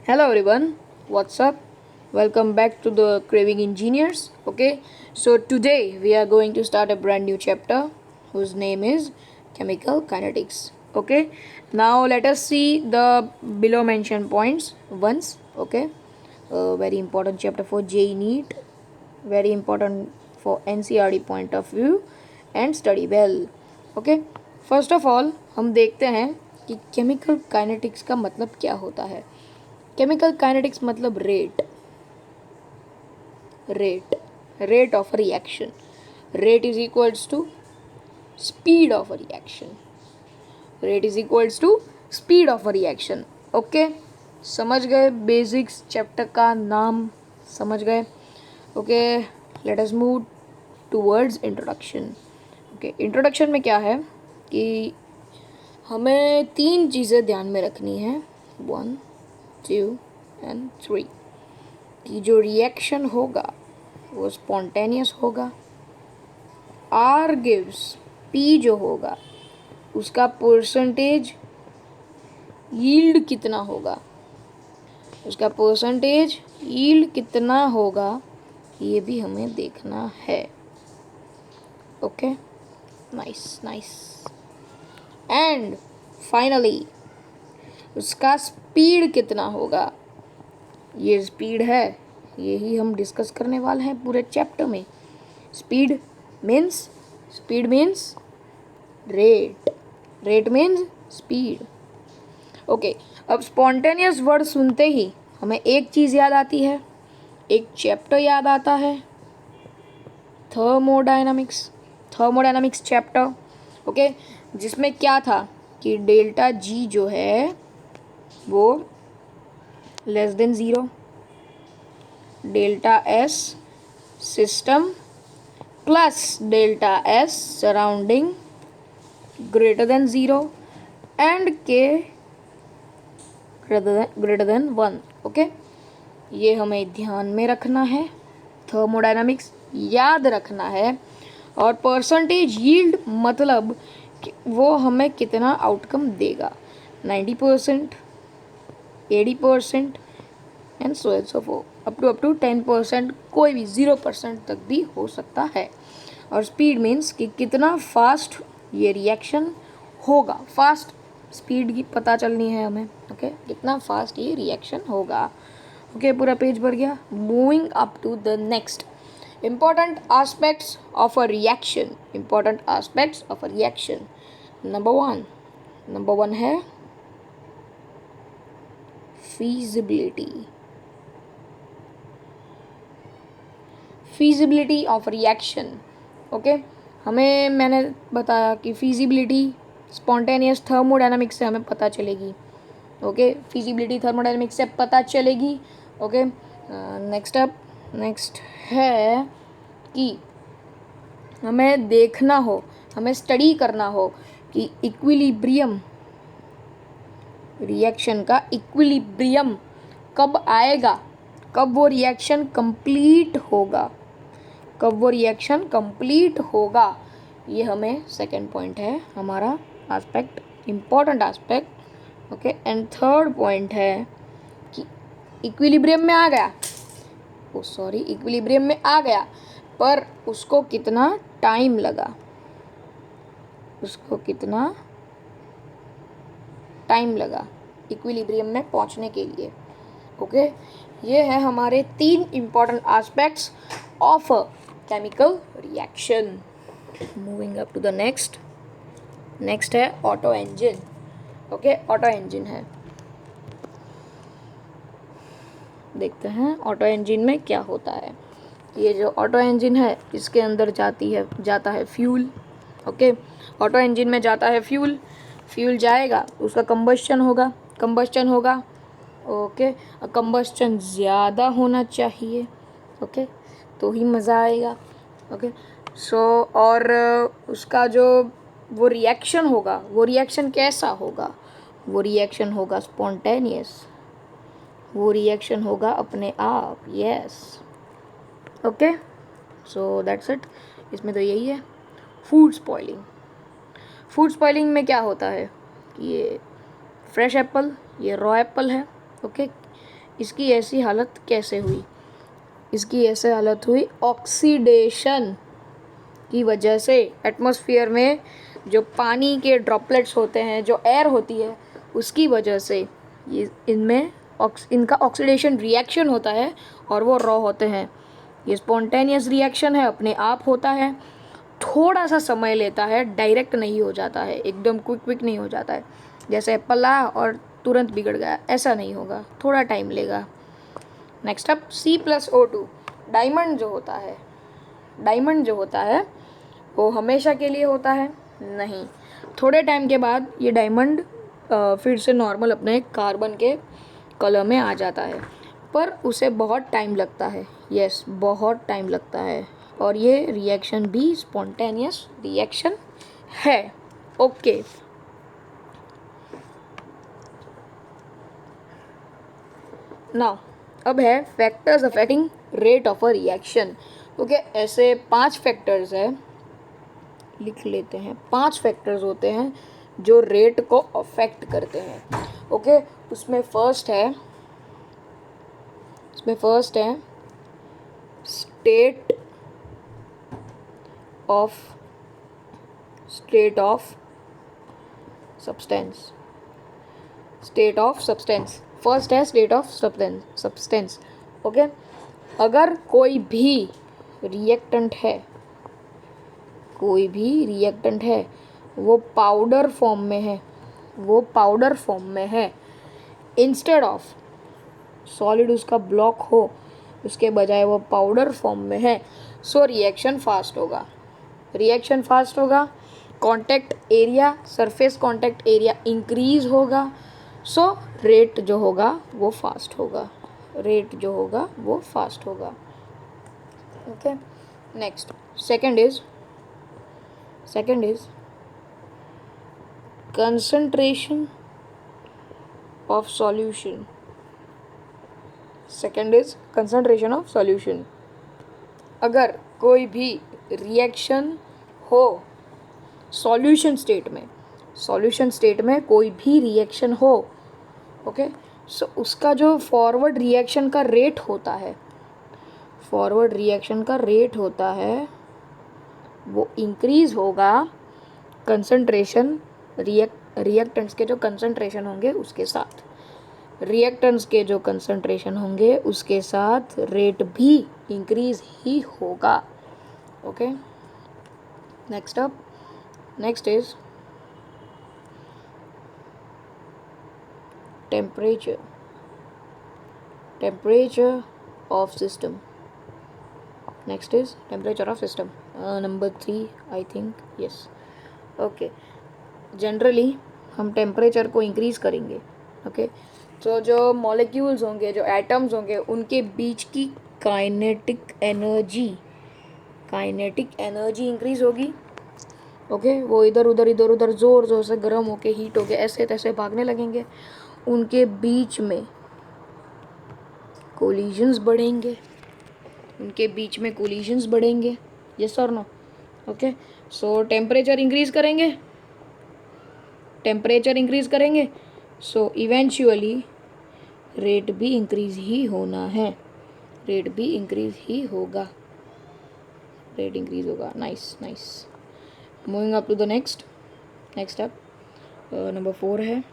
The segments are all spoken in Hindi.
Hello everyone, what's up? Welcome back to the Craving Engineers. Okay, so today we are going to start a brand new chapter whose name is Chemical Kinetics. Okay, now let us see the below mentioned points once. Okay, a very important chapter for JEE NEET, very important for NCERT point of view and study well. Okay, first of all हम देखते हैं कि केमिकल काइनेटिक्स का मतलब क्या होता है. केमिकल काइनेटिक्स मतलब rate of reaction. Rate is equals to speed of reaction. Rate is equals to speed of reaction. Okay, समझ गए बेसिक्स चैप्टर का नाम समझ गए. Okay, let us move towards introduction. Okay, introduction में क्या है कि हमें 3 चीज़ें ध्यान में रखनी है, 1, 2 and 3. कि जो रिएक्शन होगा वो स्पॉन्टेनियस होगा. आर गिव्स पी जो होगा उसका परसेंटेज यील्ड कितना होगा, उसका परसेंटेज यील्ड कितना होगा ये भी हमें देखना है. Okay, nice. एंड फाइनली उसका स्पीड कितना होगा. ये स्पीड है, यही हम डिस्कस करने वाले हैं पूरे चैप्टर में. Speed means rate means speed. Okay, अब स्पॉन्टेनियस वर्ड सुनते ही हमें एक चीज़ याद आती है, एक चैप्टर याद आता है, थर्मोडायनामिक्स चैप्टर. ओके, जिसमें क्या था कि डेल्टा जी जो है वो less than 0, delta S system plus delta S surrounding greater than 0 and के ग्रेटर देन 1. ओके, ये हमें ध्यान में रखना है, थर्मोडायनामिक्स याद रखना है. और परसेंटेज यील्ड मतलब कि वो हमें कितना आउटकम देगा, 90%, 80% and so and so for up to 10%, कोई भी 0% तक भी हो सकता है. और स्पीड मीन्स कि कितना फास्ट ये रिएक्शन होगा, फास्ट स्पीड की पता चलनी है हमें. ओके, कितना फास्ट ये रिएक्शन होगा. ओके, पूरा पेज भर गया. Moving up to the next important aspects of a reaction. Number one है feasibility of reaction. ओके, हमें मैंने बताया कि feasibility spontaneous thermodynamics से हमें पता चलेगी. ओके, feasibility thermodynamics से पता चलेगी. ओके, नेक्स्ट है कि हमें देखना हो, हमें स्टडी करना हो कि इक्विलिब्रियम, रिएक्शन का इक्विलिब्रियम कब आएगा, कब वो रिएक्शन कंप्लीट होगा. ये हमें सेकंड पॉइंट है हमारा aspect, important aspect. Okay, and third point है कि इक्विलिब्रियम में आ गया पर उसको कितना टाइम लगा इक्विलिब्रियम में पहुंचने के लिए. ओके, ये है हमारे 3 important aspects of a chemical reaction. Moving up to the next है auto engine. Okay, auto engine है, देखते हैं ऑटो इंजन में क्या होता है. ये जो ऑटो इंजन है इसके अंदर जाता है फ्यूल. ओके, ऑटो इंजन में जाता है फ्यूल जाएगा, उसका कंबस्शन होगा. ओके, कंबस्शन ज़्यादा होना चाहिए. ओके, तो ही मज़ा आएगा. ओके, सो और उसका जो वो रिएक्शन होगा, वो रिएक्शन कैसा होगा, वो रिएक्शन होगा स्पॉन्टेनियस, वो रिएक्शन होगा अपने आप. Yes, okay, so that's it. इसमें तो यही है. फूड स्पॉइलिंग में क्या होता है, ये फ्रेश एप्पल, ये रॉ एप्पल है. ओके, इसकी ऐसी हालत कैसे हुई? इसकी ऐसे हालत हुई ऑक्सीडेशन की वजह से। एटमॉस्फेयर में जो पानी के ड्रॉपलेट्स होते हैं, जो एयर होती है, उसकी वजह से ये इनमें इनका ऑक्सीडेशन रिएक्शन होता है और वो रॉ होते हैं। ये स्पॉन्टेनियस रिएक्शन है, अपने आप होता है, थोड़ा सा समय लेता है, डायरेक्ट नहीं हो जाता है, एकदम क्विक नहीं हो जाता है। जैसे एप्पल आया और तुरंत बिगड़ गया, ऐसा नहीं होगा, थोड़ा टाइम लेगा। Next up C+O2। डायमंड जो होता है वो हमेशा के लिए होता है? नहीं, थोड़े टाइम के बाद ये डायमंड फिर से नॉर्मल अपने कार्बन के कलर में आ जाता है, पर उसे बहुत टाइम लगता है। यस, बहुत टाइम लगता है, और ये रिएक्शन भी स्पॉन्टेनियस रिएक्शन है। ओके, नाउ अब है factors affecting rate of a reaction. Okay, ऐसे 5 फैक्टर्स है, लिख लेते हैं। 5 फैक्टर्स होते हैं जो रेट को अफेक्ट करते हैं। ओके, उसमें फर्स्ट है स्टेट ऑफ सब्सटेंस। फर्स्ट है स्टेट ऑफ सब्सटेंस। ओके, अगर कोई भी रिएक्टेंट है, वो पाउडर फॉर्म में है, इंस्टेड ऑफ सॉलिड उसका ब्लॉक हो, उसके बजाय वो पाउडर फॉर्म में है, सो रिएक्शन फास्ट होगा। सरफेस कांटेक्ट एरिया इंक्रीज होगा, सो रेट जो होगा वो फास्ट होगा। Okay, next second is concentration of solution. अगर कोई भी रिएक्शन हो सॉल्यूशन स्टेट में कोई भी रिएक्शन हो, ओके, सो उसका जो फॉरवर्ड रिएक्शन का रेट होता है वो इंक्रीज होगा कंसंट्रेशन, रिएक्टेंट्स के जो कंसंट्रेशन होंगे उसके साथ रेट भी इंक्रीज ही होगा। Okay, next is temperature of system. Number 3 I think, yes. Okay, generally हम टेम्परेचर को इंक्रीज करेंगे। ओके, तो जो मॉलिक्यूल्स होंगे, जो एटम्स होंगे, उनके बीच की काइनेटिक एनर्जी इंक्रीज होगी। ओके, वो इधर उधर जोर से गर्म होके, हीट होके ऐसे तैसे भागने लगेंगे। उनके बीच में कोलिजन्स बढ़ेंगे। यस और no? Okay, so temperature increase करेंगे, सो इवेंचुअली रेट भी इंक्रीज होगा। Nice. Moving up to the next up, number 4 है,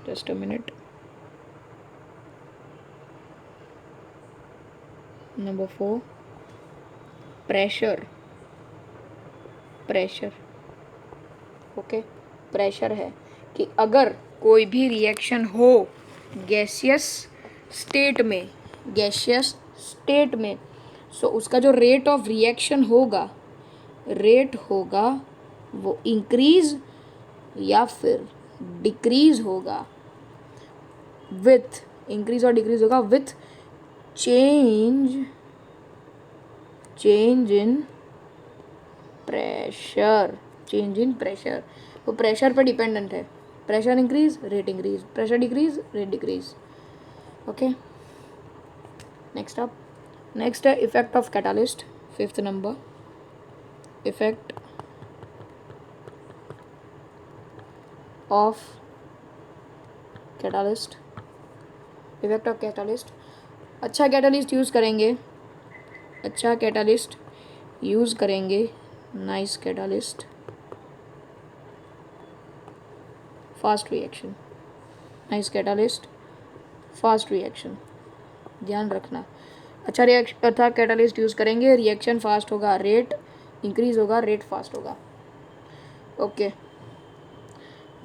just a minute. Number 4 pressure. Okay, pressure है कि अगर कोई भी रिएक्शन हो गैसियस स्टेट में, सो उसका जो रेट ऑफ रिएक्शन होगा वो इंक्रीज या फिर डिक्रीज होगा विथ चेंज इन प्रेशर। वो प्रेशर पर डिपेंडेंट है। Pressure increase, rate increase, pressure decrease, rate decrease. Okay, next है effect of catalyst. 5th number, effect of catalyst, effect of catalyst. अच्छा कैटालिस्ट यूज़ करेंगे, अच्छा कैटालिस्ट यूज़ करेंगे, nice catalyst, fast reaction, nice catalyst, fast reaction, ध्यान रखना। अच्छा रिएक्शन अच्छा कैटालिस्ट यूज़ करेंगे, रिएक्शन फास्ट होगा, रेट इंक्रीज होगा, रेट फास्ट होगा। Okay,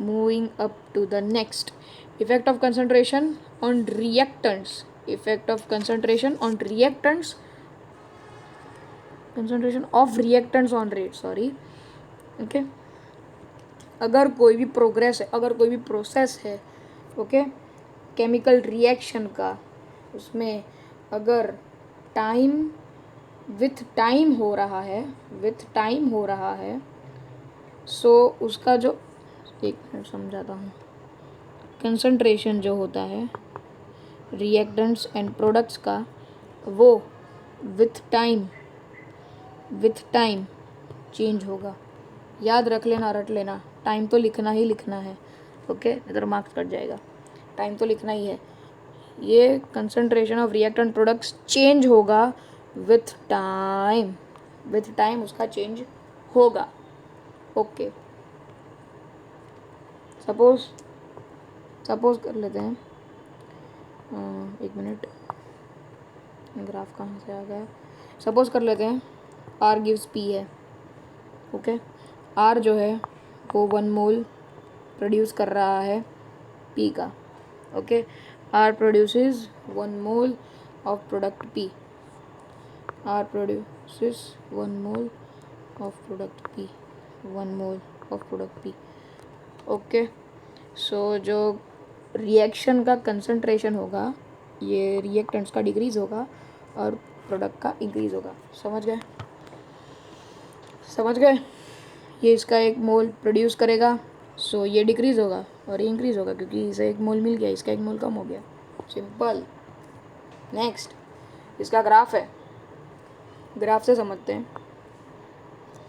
moving up to the next, effect of concentration on reactants, effect of concentration on reactants, concentration of reactants on rate, sorry. Okay, अगर कोई भी प्रोग्रेस है, अगर कोई भी प्रोसेस है, ओके, केमिकल रिएक्शन का, उसमें अगर टाइम विथ टाइम हो रहा है, विथ टाइम हो रहा है, सो उसका जो, एक मिनट समझाता हूँ, कंसंट्रेशन जो होता है रिएक्टेंट्स एंड प्रोडक्ट्स का, वो विथ टाइम चेंज होगा। याद रख लेना, रट लेना, टाइम तो लिखना ही लिखना है, ओके, इधर मार्क्स कट जाएगा, टाइम तो लिखना ही है। ये concentration of reactant products change होगा विथ टाइम उसका चेंज होगा। ओके, सपोज कर लेते हैं, एक मिनट, ग्राफ कहाँ से आ गया, सपोज कर लेते हैं R गिव्स P है, ओके, R जो है वो 1 मोल प्रोड्यूस कर रहा है P का, okay, R produces 1 mole of product P, R produces 1 mole of product P, 1 mole of product P, okay. So जो रिएक्शन का कंसंट्रेशन होगा, ये रिएक्टेंट्स का डिक्रीज होगा और प्रोडक्ट का इंक्रीज होगा। समझ गए, समझ गए? ये इसका 1 मोल प्रोड्यूस करेगा, सो ये डिक्रीज होगा और ये इंक्रीज होगा, क्योंकि इसे 1 मोल मिल गया, इसका 1 मोल कम हो गया, सिंपल। नेक्स्ट, इसका ग्राफ है, ग्राफ से समझते हैं।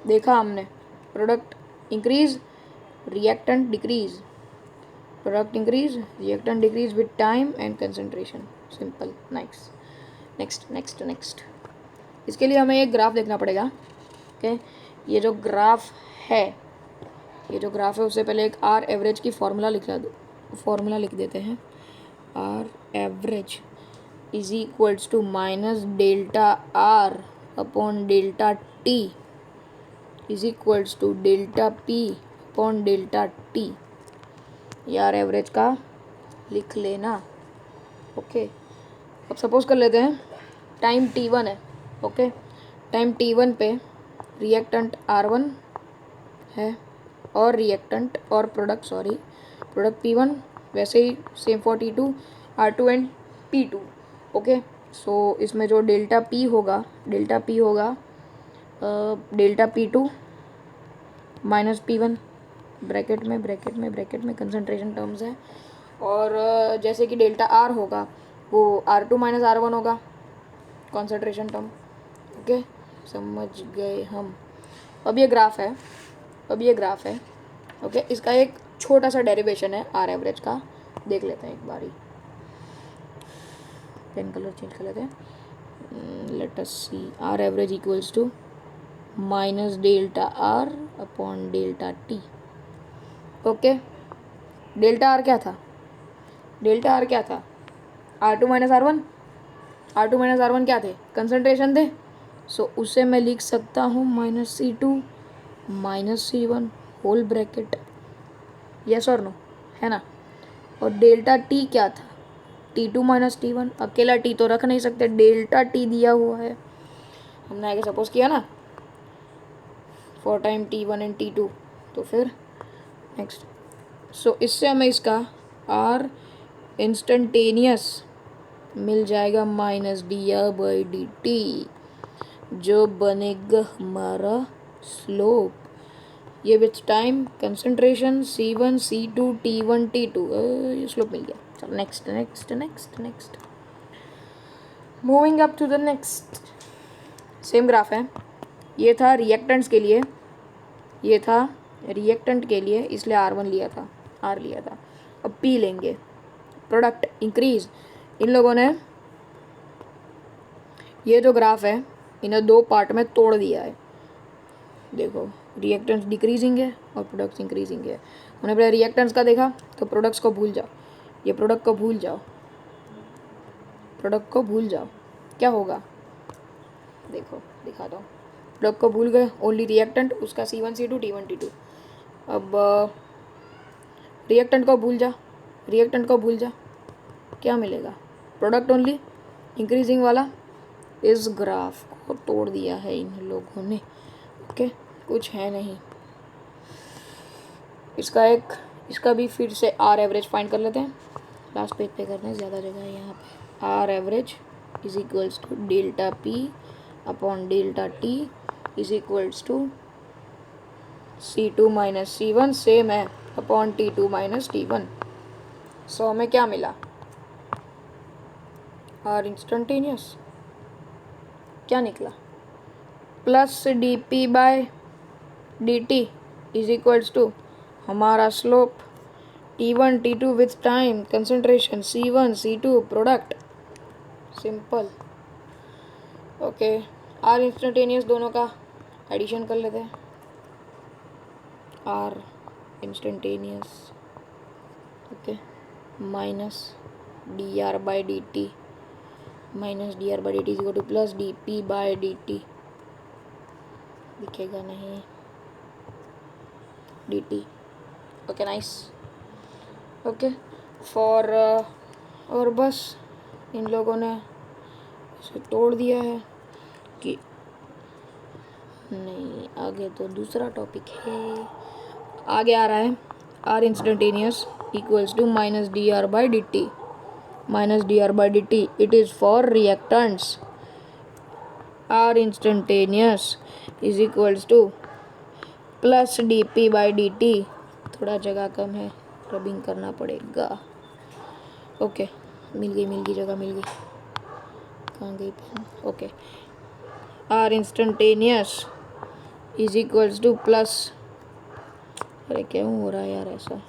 देखा हमने, product increase, reactant decrease, product increase, reactant decrease with time and concentration, simple. Next, इसके लिए हमें एक ग्राफ देखना पड़ेगा, ओके। ये जो ग्राफ है उससे पहले एक R एवरेज की फॉर्मूला लिख देते हैं। R average is equals to minus delta R upon delta T is equals to delta P upon delta T। यार एवरेज का लिख लेना, ओके। अब सपोज कर लेते हैं टाइम T1 है, ओके, टाइम T1 पे रिएक्टेंट R1 है और रिएक्टेंट और प्रोडक्ट P1, वैसे ही same for T2, R2 and P2, ओके। सो इसमें जो डेल्टा P होगा delta P2 minus P1, bracket में कंसंट्रेशन टर्म्स है, और जैसे कि डेल्टा R होगा वो R2 माइनस R1 होगा, कंसंट्रेशन टर्म, ओके, समझ गए हम। अब ये ग्राफ है, ओके। इसका एक छोटा सा डेरिवेशन है R एवरेज का, देख लेते हैं एक बारी, पेन कलर चेंज कर लेते हैं। Let us see, R average equals to minus delta R upon delta T, okay. Delta R क्या था, R2 माइनस R1 क्या थे, कंसंट्रेशन थे, सो उसे मैं लिख सकता हूँ -C2 -C1 whole bracket, yes और नो, है ना। और डेल्टा T क्या था, T2 माइनस T1, अकेला T तो रख नहीं सकते, डेल्टा T दिया हुआ है, हमने आगे सपोज किया ना, for time T1 and T2, तो फिर नेक्स्ट, सो इससे हमें इसका R इंस्टेंटेनियस मिल जाएगा -dr/dt, जो बनेगा हमारा स्लोप। ये with time concentration C1 C2 T1 T2, ये स्लोप मिल गया। चलो next, moving up to the next, same graph है। ये था रिएक्टेंट के लिए, इसलिए R लिया था। अब P लेंगे, प्रोडक्ट इंक्रीज। इन लोगों ने ये जो ग्राफ है इन्हें दो पार्ट में तोड़ दिया है। देखो रिएक्टेंस डिक्रीजिंग है और प्रोडक्ट्स इंक्रीजिंग है। उन्हें पहले रिएक्टेंस का देखा तो प्रोडक्ट्स को भूल जाओ, ये प्रोडक्ट को भूल जाओ, प्रोडक्ट को भूल जाओ, क्या होगा देखो दिखाता हूँ। प्रोडक्ट को भूल गए, ओनली रिएक्टेंट, उसका C1 C2 T1 T2। अब रिएक्टेंट को भूल जा, रिएक्टेंट को भूल जा, क्या मिलेगा? प्रोडक्ट ओनली इंक्रीजिंग वाला। इस ग्राफ को तोड़ दिया है इन लोगों ने। ओके, कुछ है नहीं। इसका भी फिर से आर एवरेज फाइंड कर लेते हैं। लास्ट पेज पे करते हैं, ज़्यादा जगह है यहाँ पे। R average is equals to delta P upon delta T is equals to C2 minus C1 same है upon T2 minus T1। So हमें क्या मिला? आर इंस्टेंटेनियस क्या निकला? Plus dp by dt is equals to हमारा slope T1 T2 with time concentration C1 C2 product. Simple. Okay, R instantaneous दोनों का एडिशन कर लेते हैं। R instantaneous okay minus dr by dt minus dr by dt is equal to plus dp by dt, दिखेगा नहीं, dt। Okay nice. Okay for और बस इन लोगों ने इसे तोड़ दिया है कि नहीं। आगे तो दूसरा टॉपिक है, आगे आ रहा है R instantaneous equals to minus dr by dt minus dr by dt। It is for reactants. R instantaneous is equals to plus dp by dt। थोड़ा जगह कम है, रबिंग करना पड़ेगा। ओके मिल गई जगह मिल गई। कहाँ गई pen? Okay, R instantaneous is equals to plus, अरे क्यों हो रहा है यार ऐसा,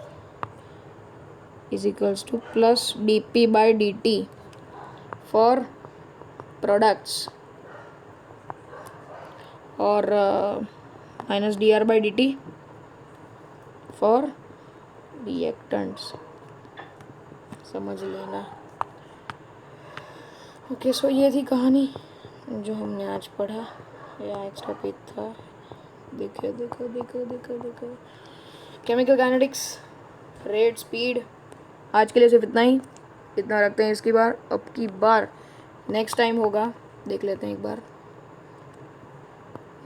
is equals to plus dp by dt for products और minus dr by dt for reactants. समझ लेना। ओके सो ये थी कहानी जो हमने आज पढ़ा। या एक्स्ट्रा पेज था। देखो देखो देखो देखो देखो केमिकल काइनेटिक्स, रेट, स्पीड। आज के लिए सिर्फ इतना ही, इतना रखते हैं इसकी बार। अब की बार नेक्स्ट टाइम होगा, देख लेते हैं एक बार।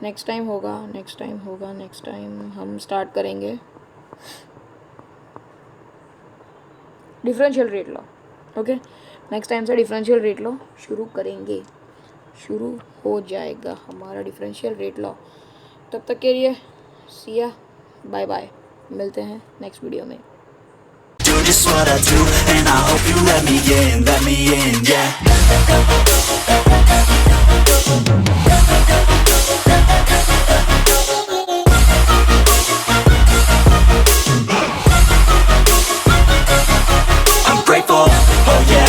नेक्स्ट टाइम हम स्टार्ट करेंगे differential rate law. Okay, next time से डिफरेंशियल रेट लॉ शुरू करेंगे, शुरू हो जाएगा हमारा डिफरेंशियल रेट लॉ। तब तक के लिए सिया, बाय बाय, मिलते हैं नेक्स्ट वीडियो में। Do just what I do, and I hope you let me in, yeah. I'm grateful, oh yeah.